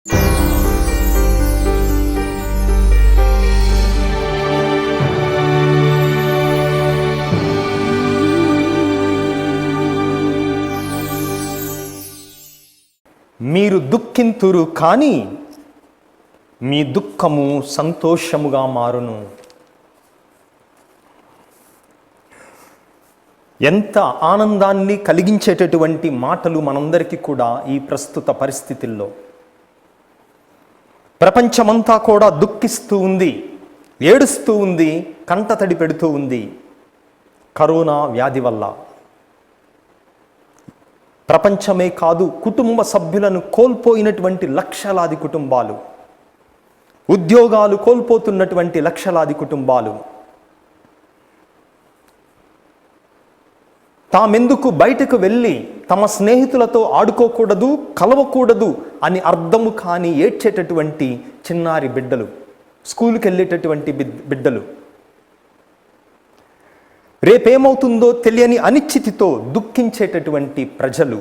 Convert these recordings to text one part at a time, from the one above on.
మీరు దుఃఖింతురు కానీ మీ దుఃఖము సంతోషముగా మారును. ఎంత ఆనందాన్ని కలిగించేటటువంటి మాటలు మనందరికీ కూడా ఈ ప్రస్తుత పరిస్థితుల్లో. ప్రపంచమంతా కూడా దుఃఖిస్తూ ఉంది, ఏడుస్తూ ఉంది, కంటతడి పెడుతూ ఉంది కరోనా వ్యాధి వల్ల. ప్రపంచమే కాదు, కుటుంబ సభ్యులను కోల్పోయినటువంటి లక్షలాది కుటుంబాలు, ఉద్యోగాలు కోల్పోతున్నటువంటి లక్షలాది కుటుంబాలు, తామెందుకు బయటకు వెళ్ళి తమ స్నేహితులతో ఆడుకోకూడదు, కలవకూడదు అని అర్థము కాని ఏడ్చేటటువంటి చిన్నారి బిడ్డలు, స్కూల్కి వెళ్ళేటటువంటి బిడ్డలు, రేపేమవుతుందో తెలియని అనిశ్చితితో దుఃఖించేటటువంటి ప్రజలు,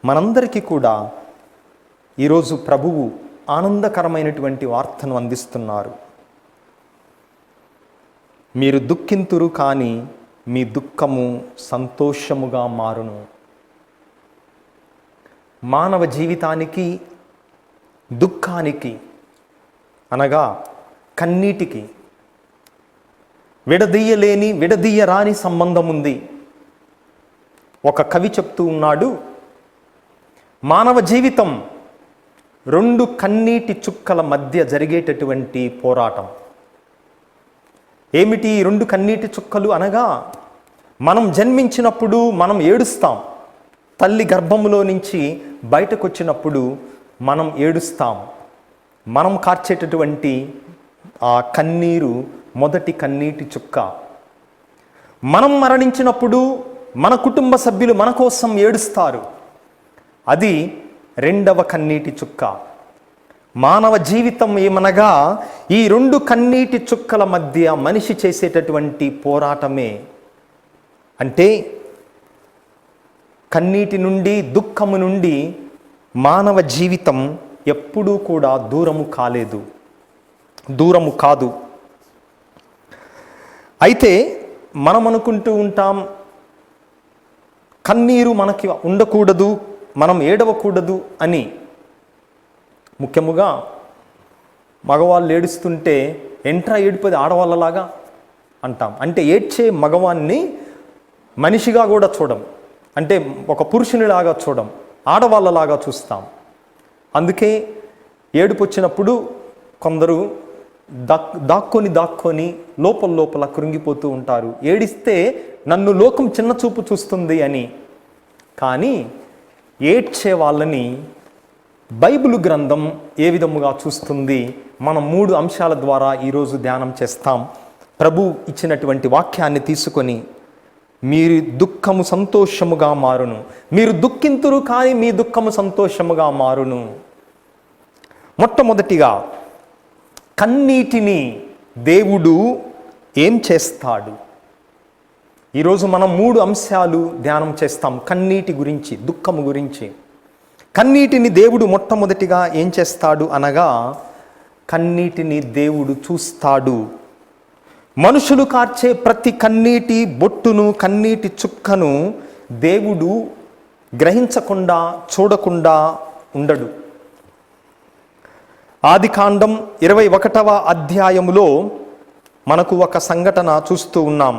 మనందరికీ కూడా ఈరోజు ప్రభువు ఆనందకరమైనటువంటి వార్తను అందిస్తున్నారు. మీరు దుఃఖింతురు కానీ మీ దుఃఖము సంతోషముగా మారును. మానవ జీవితానికి దుఃఖానికి అనగా కన్నీటికి విడదీయరాని సంబంధం ఉంది. ఒక కవి చెప్తూ ఉన్నాడు, మానవ జీవితం రెండు కన్నీటి చుక్కల మధ్య జరిగేటటువంటి పోరాటం. ఏమిటి రెండు కన్నీటి చుక్కలు అనగా, మనం జన్మించినప్పుడు మనం ఏడుస్తాం, తల్లి గర్భములో నుంచి బయటకు వచ్చినప్పుడు మనం ఏడుస్తాం. మనం కార్చేటటువంటి ఆ కన్నీరు మొదటి కన్నీటి చుక్క. మనం మరణించినప్పుడు మన కుటుంబ సభ్యులు మన కోసం ఏడుస్తారు, అది రెండవ కన్నీటి చుక్క. మానవ జీవితం ఏమనగా ఈ రెండు కన్నీటి చుక్కల మధ్య మనిషి చేసేటటువంటి పోరాటమే. అంటే కన్నీటి నుండి, దుఃఖము నుండి మానవ జీవితం ఎప్పుడూ కూడా దూరము కాదు. అయితే మనం అనుకుంటూ ఉంటాం, కన్నీరు మనకి ఉండకూడదు, మనం ఏడవకూడదు అని. ముఖ్యముగా మగవాళ్ళు ఏడుస్తుంటే ఎంట్రా ఏడిపోది ఆడవాళ్ళలాగా అంటాం. అంటే ఏడ్చే మగవాన్ని మనిషిగా కూడా చూడం, అంటే ఒక పురుషునిలాగా చూడం, ఆడవాళ్ళలాగా చూస్తాం. అందుకే ఏడుపు వచ్చినప్పుడు కొందరు దాక్కొని లోపల కృంగిపోతూ ఉంటారు, ఏడిస్తే నన్ను లోకం చిన్న చూపు చూస్తుంది అని. కానీ ఏడ్చే వాళ్ళని బైబిలు గ్రంథం ఏ విధముగా చూస్తుంది, మనం 3 అంశాల ద్వారా ఈరోజు ధ్యానం చేస్తాం. ప్రభు ఇచ్చినటువంటి వాక్యాన్ని తీసుకొని, మీరు దుఃఖము సంతోషముగా మారును. మీరు దుఃఖింతురు కానీ మీ దుఃఖము సంతోషముగా మారును. మొట్టమొదటిగా కన్నీటిని దేవుడు ఏం చేస్తాడు? ఈరోజు మనం 3 అంశాలు ధ్యానం చేస్తాం కన్నీటి గురించి, దుఃఖము గురించి. కన్నీటిని దేవుడు మొట్టమొదటిగా ఏం చేస్తాడు అనగా, కన్నీటిని దేవుడు చూస్తాడు. మనుషులు కార్చే ప్రతి కన్నీటి బొట్టును, కన్నీటి చుక్కను దేవుడు గ్రహించకుండా, చూడకుండా ఉండడు. ఆదికాండం 21వ అధ్యాయములో మనకు ఒక సంఘటన చూస్తూ ఉన్నాం.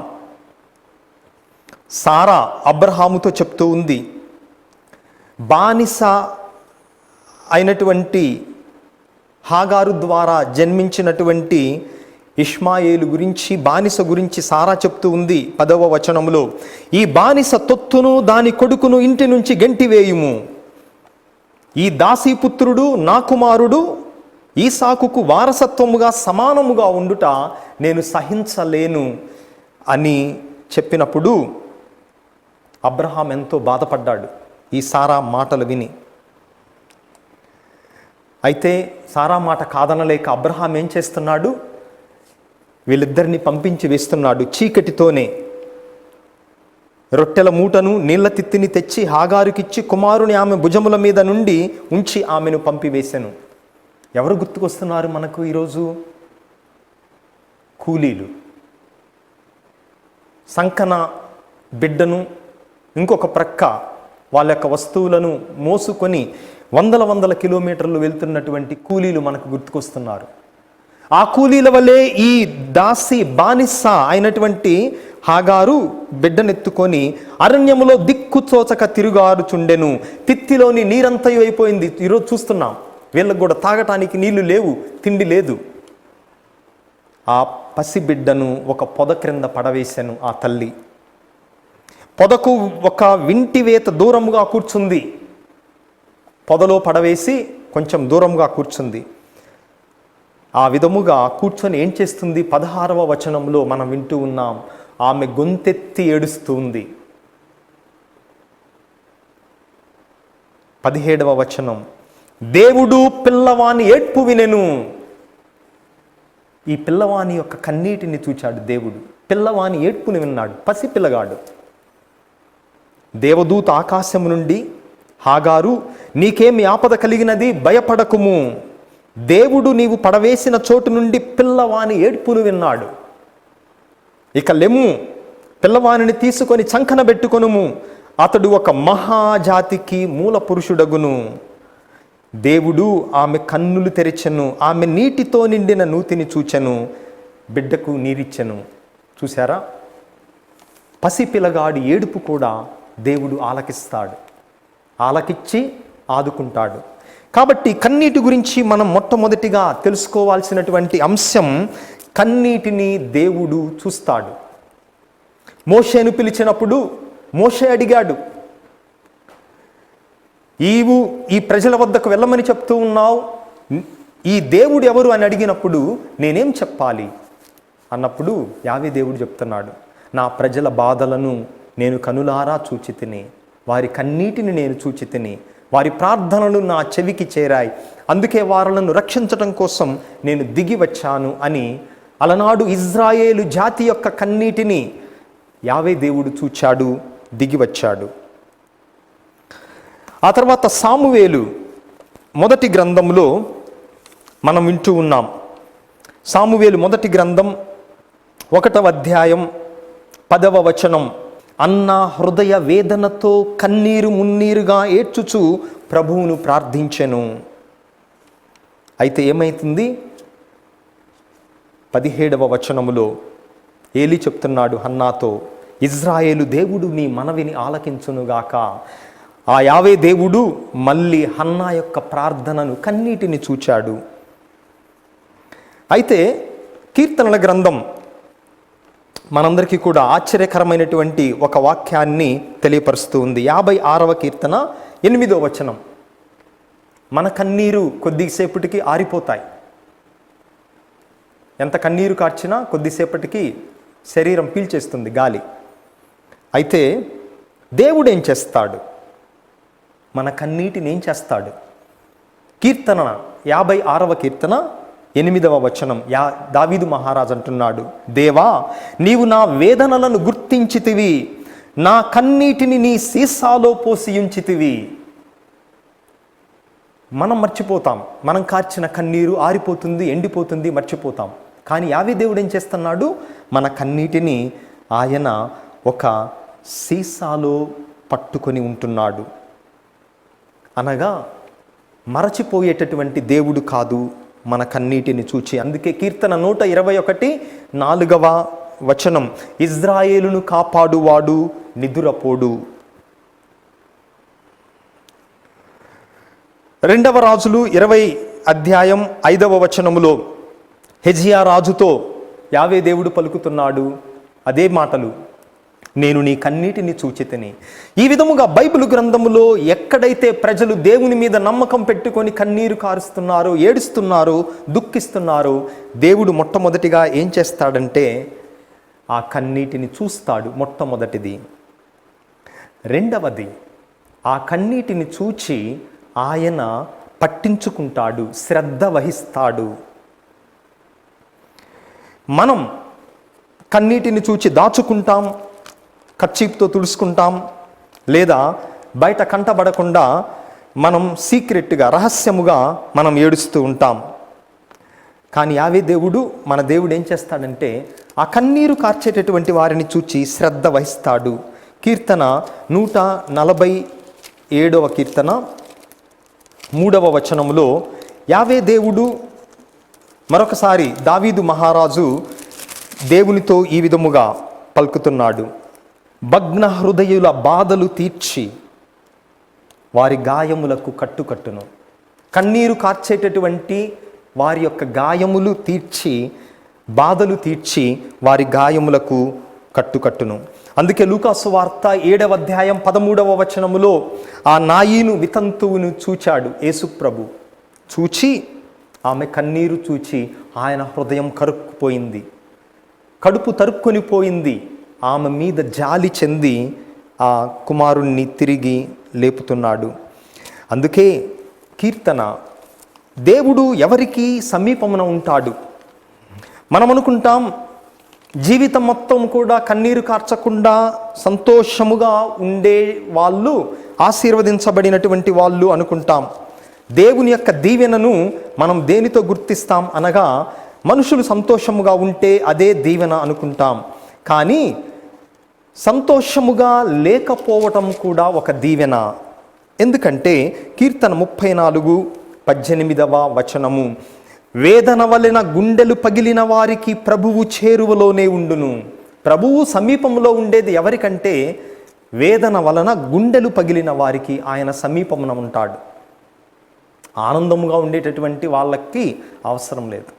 సారా అబ్రహాముతో చెప్తూ ఉంది, బానిస అయినటువంటి హాగారు ద్వారా జన్మించినటువంటి ఇష్మాయేలు గురించి, బానిస గురించి సారా చెప్తూ ఉంది 10వ వచనములో. ఈ బానిస తొత్తును దాని కొడుకును ఇంటి నుంచి గెంటివేయుము. ఈ దాసీపుత్రుడు నా కుమారుడు ఈసాకుకు వారసత్వముగా సమానముగా ఉండుట నేను సహించలేను అని చెప్పినప్పుడు అబ్రహాం ఎంతో బాధపడ్డాడు ఈ సారా మాటలు విని. అయితే సారా మాట కాదనలేక అబ్రహాం ఏం చేస్తున్నాడు, వీళ్ళిద్దరిని పంపించి వేస్తున్నాడు. చీకటితోనే రొట్టెల మూటను, నీళ్ల తిత్తిని తెచ్చి హాగారుకిచ్చి కుమారుని ఆమె భుజముల మీద నుండి ఉంచి ఆమెను పంపివేశాను. ఎవరు గుర్తుకొస్తున్నారు మనకు ఈరోజు? కూలీలు. సంకన బిడ్డను, ఇంకొక ప్రక్క వాళ్ళ యొక్క వస్తువులను మోసుకొని వందల కిలోమీటర్లు వెళ్తున్నటువంటి కూలీలు మనకు గుర్తుకొస్తున్నారు. ఆ కూలీల వల్లే ఈ దాసి బానిస అయినటువంటి హాగారు బిడ్డనెత్తుకొని అరణ్యములో దిక్కుచోచక తిరుగారుచుండెను. తిత్తిలోని నీరంతయు అయిపోయింది. ఈరోజు చూస్తున్నాం, వీళ్ళకు కూడా తాగటానికి నీళ్లు లేవు, తిండి లేదు. ఆ పసిబిడ్డను ఒక పొద క్రింద పడవేశాను ఆ తల్లి. పొదకు ఒక వింటివేత దూరముగా కూర్చుంది. పొదలో పడవేసి కొంచెం దూరంగా కూర్చుంది. ఆ విధముగా కూర్చొని ఏం చేస్తుంది? 16వ వచనంలో మనం వింటూ ఉన్నాం, ఆమె గొంతెత్తి ఏడుస్తుంది. 17వ వచనం, దేవుడు పిల్లవాని ఏడ్పు వినెను. ఈ పిల్లవాని యొక్క కన్నీటిని చూచాడు దేవుడు. పిల్లవాని ఏడ్పుని విన్నాడు. పసిపిల్లగాడు. దేవదూత ఆకాశము నుండి, హాగారు, నీకేమి ఆపద కలిగినది? భయపడకుము. దేవుడు నీవు పడవేసిన చోటు నుండి పిల్లవాని ఏడ్పును విన్నాడు. ఇక లెమ్ము, పిల్లవానిని తీసుకొని చంకన పెట్టుకొనుము. అతడు ఒక మహాజాతికి మూల పురుషుడగును. దేవుడు ఆమె కన్నులు తెరిచెను. ఆమె నీటితో నిండిన నూతిని చూచెను. బిడ్డకు నీరిచ్చెను. చూసారా? పసిపిల్లగాడి ఏడుపు కూడా దేవుడు ఆలకిస్తాడు. ఆలకిచ్చి ఆదుకుంటాడు. కాబట్టి కన్నీటి గురించి మనం మొట్టమొదటిగా తెలుసుకోవాల్సినటువంటి అంశం, కన్నీటిని దేవుడు చూస్తాడు. మోషేను పిలిచినప్పుడు మోషే అడిగాడు, ఈ ప్రజల వద్దకు వెళ్ళమని చెప్తూ ఉన్నావు, ఈ దేవుడు ఎవరు అని అడిగినప్పుడు నేనేం చెప్పాలి అన్నప్పుడు యావే దేవుడు చెప్తున్నాడు, నా ప్రజల బాధలను నేను కనులారా చూచి తిని, వారి కన్నీటిని నేను చూచి తిని, వారి ప్రార్థనలు నా చెవికి చేరాయి, అందుకే వారులను రక్షించటం కోసం నేను దిగి వచ్చాను అని అలనాడు ఇజ్రాయేలు జాతి యొక్క కన్నీటిని యావే దేవుడు చూచాడు, దిగి వచ్చాడు. ఆ తర్వాత సామువేలు మొదటి గ్రంథంలో మనం వింటూ ఉన్నాం. సామువేలు మొదటి గ్రంథం 1వ అధ్యాయం 10వ వచనం, అన్న హృదయ వేదనతో కన్నీరు మున్నీరుగా ఏడ్చుచు ప్రభువును ప్రార్థించెను. అయితే ఏమైతుంది? 17వ వచనములో ఏలీ చెప్తున్నాడు హన్నాతో, ఇజ్రాయేలు దేవుడు నీ మనవిని ఆలకించునుగాక. ఆ యావే దేవుడు మళ్ళీ హన్నా యొక్క ప్రార్థనను, కన్నీటిని చూచాడు. అయితే కీర్తనల గ్రంథం మనందరికీ కూడా ఆశ్చర్యకరమైనటువంటి ఒక వాక్యాన్ని తెలియపరుస్తూ ఉంది. 56వ కీర్తన 8వ వచనం, మన కన్నీరు కొద్దిసేపటికి ఆరిపోతాయి. ఎంత కన్నీరు కార్చినా కొద్దిసేపటికి శరీరం పీల్చేస్తుంది గాలి. అయితే దేవుడు ఏం చేస్తాడు? మన కన్నీటిని ఏం చేస్తాడు? కీర్తన 56వ కీర్తన 8వ వచనం, దావీదు మహారాజు అంటున్నాడు, దేవా నీవు నా వేదనలను గుర్తించితివి, నా కన్నీటిని నీ సీసాలో పోసి ఉంచితివి. మనం మర్చిపోతాం, మనం కార్చిన కన్నీరు ఆరిపోతుంది, ఎండిపోతుంది, మర్చిపోతాం. కానీ యావే దేవుడు ఏం చేస్తున్నాడు? మన కన్నీటిని ఆయన ఒక సీసాలో పట్టుకొని ఉంటున్నాడు. అనగా మరచిపోయేటటువంటి దేవుడు కాదు, మన కన్నీటిని చూచి. అందుకే కీర్తన 121 4వ వచనం, ఇజ్రాయేలును కాపాడువాడు నిదురపోడు. 2వ రాజులు 20 అధ్యాయం 5వ వచనములో హెజ్కియా రాజుతో యావే దేవుడు పలుకుతున్నాడు అదే మాటలు, నేను నీ కన్నీటిని చూచితిని. ఈ విధముగా బైబిల్ గ్రంథములో ఎక్కడైతే ప్రజలు దేవుని మీద నమ్మకం పెట్టుకొని కన్నీరు కారుస్తున్నారో, ఏడుస్తున్నారో, దుఃఖిస్తున్నారో, దేవుడు మొట్టమొదటిగా ఏం చేస్తాడంటే ఆ కన్నీటిని చూస్తాడు. మొట్టమొదటిది. రెండవది, ఆ కన్నీటిని చూచి ఆయన పట్టించుకుంటాడు, శ్రద్ధ వహిస్తాడు. మనం కన్నీటిని చూచి దాచుకుంటాం, కర్చీప్తో తుడుచుకుంటాం, లేదా బయట కంటబడకుండా మనం సీక్రెట్గా, రహస్యముగా మనం ఏడుస్తూ ఉంటాం. కానీ యావే దేవుడు, మన దేవుడు ఏం చేస్తాడంటే ఆ కన్నీరు కార్చేటటువంటి వారిని చూచి శ్రద్ధ వహిస్తాడు. కీర్తన 147వ కీర్తన 3వ వచనములో యావే దేవుడు మరొకసారి దావీదు మహారాజు దేవునితో ఈ విధముగా పలుకుతున్నాడు. భగ్న హృదయుల బాధలు తీర్చి వారి గాయములకు కట్టుకట్టును. కన్నీరు కార్చేటటువంటి వారి యొక్క గాయములు తీర్చి, బాధలు తీర్చి వారి గాయములకు కట్టుకట్టును. అందుకే లూకాసు వార్త 7వ అధ్యాయం 13వ వచనములో ఆ నాయీను వితంతువును చూచాడు యేసుప్రభు. చూచి ఆమె కన్నీరు చూచి ఆయన హృదయం కరుక్కుపోయింది, కడుపు తరుక్కుని పోయింది. ఆమె మీద జాలి చెంది ఆ కుమారుణ్ణి తిరిగి లేపుతున్నాడు. అందుకే కీర్తన, దేవుడు ఎవరికి సమీపమున ఉంటాడు? మనం అనుకుంటాం జీవితం మొత్తం కూడా కన్నీరు కార్చకుండా సంతోషముగా ఉండే వాళ్ళు ఆశీర్వదించబడినటువంటి వాళ్ళు అనుకుంటాం. దేవుని యొక్క దీవెనను మనం దేనితో గుర్తిస్తాం అనగా, మనుషులు సంతోషముగా ఉంటే అదే దీవెన అనుకుంటాం. కానీ సంతోషముగా లేకపోవటం కూడా ఒక దీవెన. ఎందుకంటే కీర్తన 34:18వ వచనము, వేదన వలన గుండెలు పగిలిన వారికి ప్రభువు చేరువలోనే ఉండును. ప్రభువు సమీపంలో ఉండేది ఎవరికంటే, వేదన వలన గుండెలు పగిలిన వారికి ఆయన సమీపమున ఉంటాడు. ఆనందముగా ఉండేటటువంటి వాళ్ళకి అవసరం లేదు.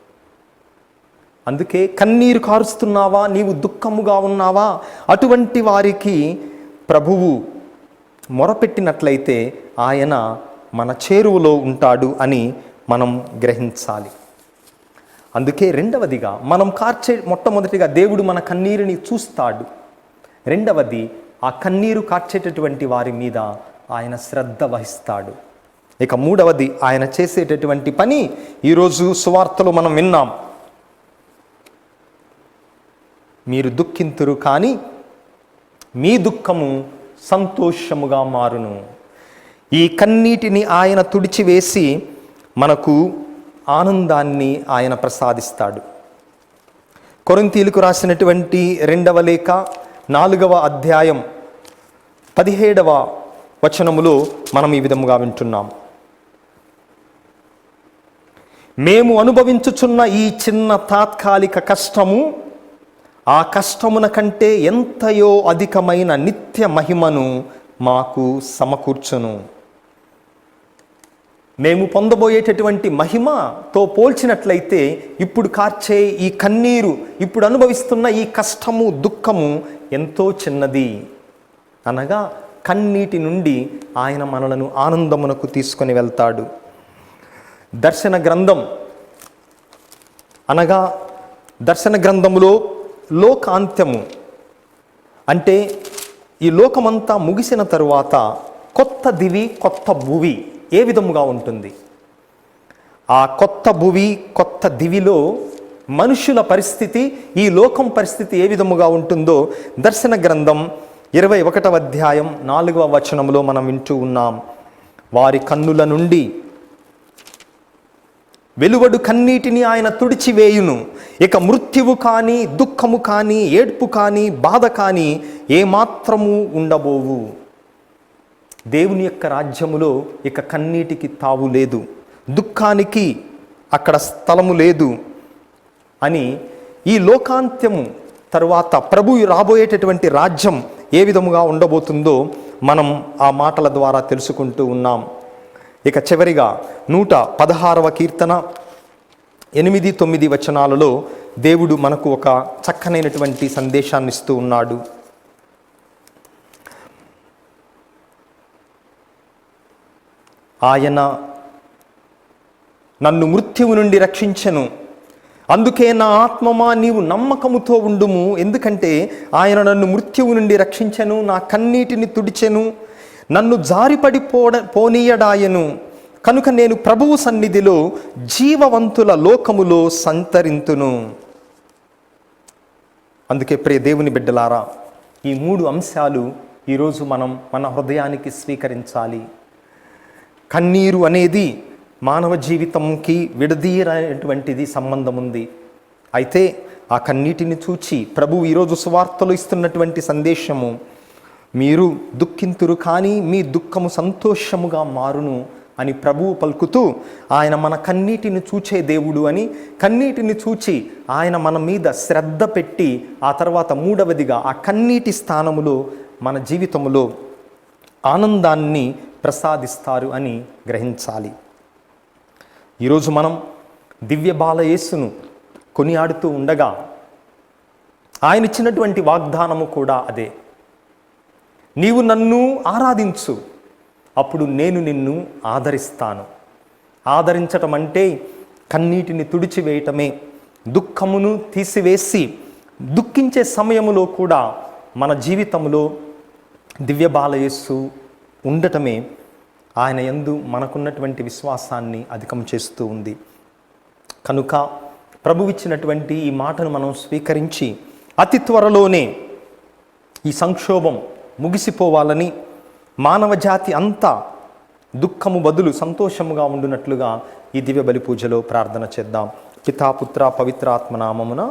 అందుకే కన్నీరు కారుస్తున్నావా, నీవు దుఃఖముగా ఉన్నావా, అటువంటి వారికి ప్రభువు మొరపెట్టినట్లయితే ఆయన మన చేరువలో ఉంటాడు అని మనం గ్రహించాలి. అందుకే రెండవదిగా మనం మొట్టమొదటిగా దేవుడు మన కన్నీరుని చూస్తాడు. రెండవది, ఆ కన్నీరు కార్చేటటువంటి వారి మీద ఆయన శ్రద్ధ వహిస్తాడు. ఇక మూడవది, ఆయన చేసేటటువంటి పని ఈరోజు సువార్తలో మనం విన్నాం. మీరు దుఃఖింతురు కానీ మీ దుఃఖము సంతోషముగా మారును. ఈ కన్నీటిని ఆయన తుడిచివేసి మనకు ఆనందాన్ని ఆయన ప్రసాదిస్తాడు. కొరింథీయులకు రాసినటువంటి 2వ లేఖ 4వ అధ్యాయం 17వ వచనములో మనం ఈ విధముగా వింటున్నాం. మేము అనుభవించుచున్న ఈ చిన్న తాత్కాలిక కష్టము ఆ కష్టమున కంటే ఎంతయో అధికమైన నిత్య మహిమను మాకు సమకూర్చును. మేము పొందబోయేటటువంటి మహిమతో పోల్చినట్లయితే ఇప్పుడు కార్చే ఈ కన్నీరు, ఇప్పుడు అనుభవిస్తున్న ఈ కష్టము, దుఃఖము ఎంతో చిన్నది. అనగా కన్నీటి నుండి ఆయన మనలను ఆనందమునకు తీసుకొని వెళ్తాడు. దర్శన గ్రంథం అనగా దర్శన గ్రంథములో లోకాంత్యము అంటే ఈ లోకమంతా ముగిసిన తరువాత కొత్త దివి, కొత్త భువి ఏ విధముగా ఉంటుంది? ఆ కొత్త భువి, కొత్త దివిలో మనుషుల పరిస్థితి, ఈ లోకం పరిస్థితి ఏ విధముగా ఉంటుందో దర్శన గ్రంథం 21వ అధ్యాయం 4వ వచనములో మనం వింటూ ఉన్నాం. వారి కన్నుల నుండి వెలువడు కన్నీటిని ఆయన తుడిచివేయును. ఇక మృత్యువు కానీ, దుఃఖము కానీ, ఏడ్పు కానీ, బాధ కానీ ఏమాత్రము ఉండబోవు. దేవుని యొక్క రాజ్యములో ఇక కన్నీటికి తావు లేదు, దుఃఖానికి అక్కడ స్థలము లేదు అని ఈ లోకాంత్యము తరువాత ప్రభు రాబోయేటటువంటి రాజ్యం ఏ విధముగా ఉండబోతుందో మనం ఆ మాటల ద్వారా తెలుసుకుంటూ ఉన్నాం. ఇక చివరిగా 116వ కీర్తన 8-9 వచనాలలో దేవుడు మనకు ఒక చక్కనైనటువంటి సందేశాన్ని ఇస్తూ ఉన్నాడు. ఆయన నన్ను మృత్యువు నుండి రక్షించెను, అందుకే నా ఆత్మమా నీవు నమ్మకముతో ఉండుము. ఎందుకంటే ఆయన నన్ను మృత్యువు నుండి రక్షించెను, నా కన్నీటిని తుడిచెను, నన్ను జారిపడి పోనీయడాయను. కనుక నేను ప్రభువు సన్నిధిలో జీవవంతుల లోకములో సంతరింతును. అందుకే ప్రియ దేవుని బిడ్డలారా, ఈ 3 అంశాలు ఈరోజు మనం మన హృదయానికి స్వీకరించాలి. కన్నీరు అనేది మానవ జీవితంకి విడదీయనటువంటిది సంబంధం ఉంది. అయితే ఆ కన్నీటిని చూచి ప్రభు ఈరోజు సువార్తలో ఇస్తున్నటువంటి సందేశము, మీరు దుఃఖింతురు కానీ మీ దుఃఖము సంతోషముగా మారును అని ప్రభువు పలుకుతూ, ఆయన మన కన్నీటిని చూచే దేవుడు అని, కన్నీటిని చూచి ఆయన మన మీద శ్రద్ధ పెట్టి ఆ తర్వాత మూడవదిగా ఆ కన్నీటి స్థానములో మన జీవితంలో ఆనందాన్ని ప్రసాదిస్తారు అని గ్రహించాలి. ఈరోజు మనం దివ్య బాల యేసును కొనియాడుతూ ఉండగా ఆయన ఇచ్చినటువంటి వాగ్దానము కూడా అదే. నీవు నన్ను ఆరాధించు, అప్పుడు నేను నిన్ను ఆదరిస్తాను. ఆదరించటం అంటే కన్నీటిని తుడిచివేయటమే. దుఃఖమును తీసివేసి దుఃఖించే సమయములో కూడా మన జీవితంలో దివ్య బాల యేసు ఉండటమే ఆయన యందు మనకున్నటువంటి విశ్వాసాన్ని అధికం చేస్తూ ఉంది. కనుక ప్రభువిచ్చినటువంటి ఈ మాటను మనం స్వీకరించి అతి త్వరలోనే ఈ సంక్షోభం ముగిసిపోవాలని, మానవ జాతి అంతా దుఃఖము బదులు సంతోషముగా ఉండునట్లుగా ఈ దివ్య బలి పూజలో ప్రార్థన చేద్దాం. పితా పుత్ర పవిత్రాత్మ నామమున